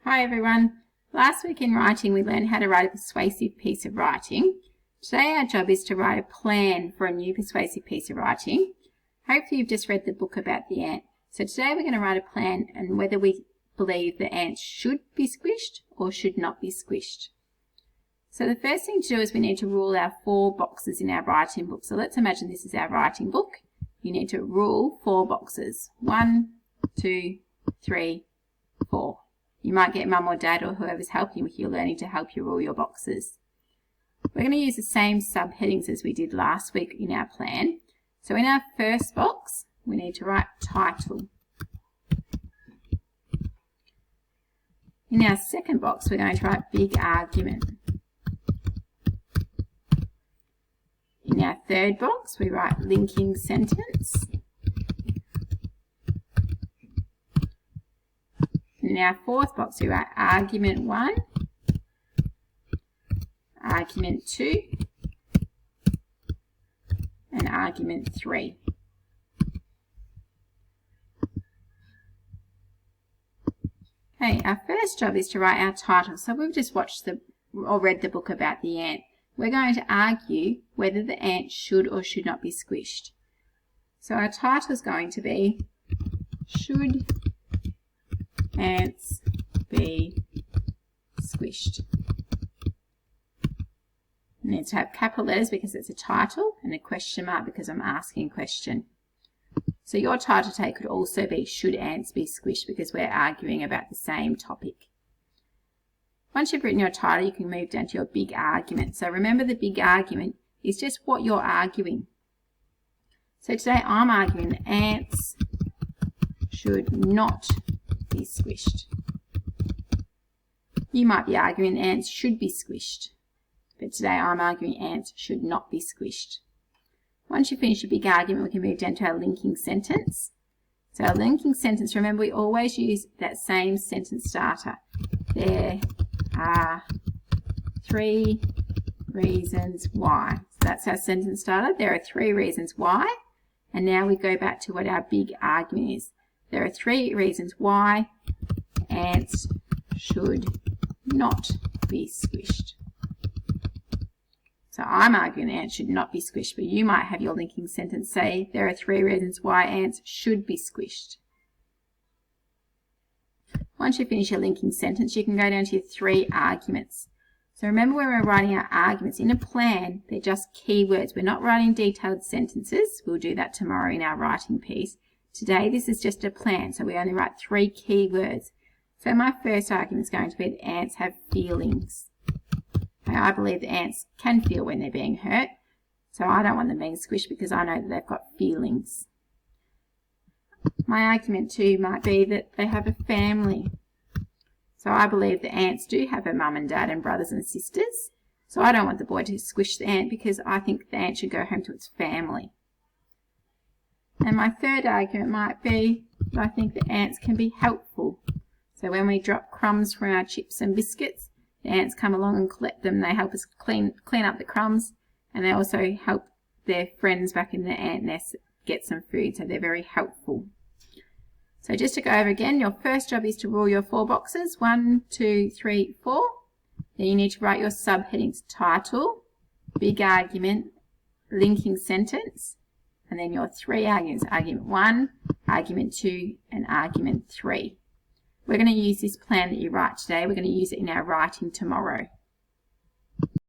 Hi everyone. Last week in writing we learned how to write a persuasive piece of writing. Today our job is to write a plan for a new persuasive piece of writing. Hopefully you've just read the book about the ant. So today we're going to write a plan and whether we believe the ants should be squished or should not be squished. So the first thing to do is we need to rule our 4 boxes in our writing book. So let's imagine this is our writing book. You need to rule 4 boxes. 1, 2, 3, 4. You might get mum or dad or whoever's helping you with your learning to help you rule your boxes. We're going to use the same subheadings as we did last week in our plan. So in our first box, we need to write title. In our second box, we're going to write big argument. In our third box, we write linking sentence. In our fourth box, we write argument 1, argument 2, and argument 3. Okay, our first job is to write our title. So we've just watched or read the book about the ant. We're going to argue whether the ant should or should not be squished. So our title is going to be, should ants be squished? It needs to have capital letters because it's a title and a question mark because I'm asking a question. So your title today could also be, should ants be squished, because we're arguing about the same topic. Once you've written your title, you can move down to your big argument. So remember, the big argument is just what you're arguing. So today I'm arguing that ants should not be squished. You might be arguing ants should be squished, but today I'm arguing ants should not be squished. Once you finish your big argument, we can move down to our linking sentence. So our linking sentence, remember, we always use that same sentence starter. There are 3 reasons why. So that's our sentence starter. There are 3 reasons why. And now we go back to what our big argument is. There are 3 reasons why ants should not be squished. So I'm arguing ants should not be squished, but you might have your linking sentence say, there are 3 reasons why ants should be squished. Once you finish your linking sentence, you can go down to your 3 arguments. So remember, when we're writing our arguments in a plan, they're just keywords. We're not writing detailed sentences. We'll do that tomorrow in our writing piece. Today, this is just a plan, so we only write 3 keywords. So my first argument is going to be that ants have feelings. I believe that ants can feel when they're being hurt, so I don't want them being squished because I know that they've got feelings. My argument 2 might be that they have a family. So I believe that ants do have a mum and dad and brothers and sisters, so I don't want the boy to squish the ant because I think the ant should go home to its family. And my third argument might be that I think that ants can be helpful. So when we drop crumbs from our chips and biscuits, the ants come along and collect them. They help us clean up the crumbs, and they also help their friends back in the ant nest get some food, so they're very helpful. So just to go over again, your first job is to rule your 4 boxes, 1, 2, 3, 4. Then you need to write your subheadings: title, big argument, linking sentence, and then your 3 arguments: argument 1, argument 2, and argument 3. We're going to use this plan that you write today. We're going to use it in our writing tomorrow.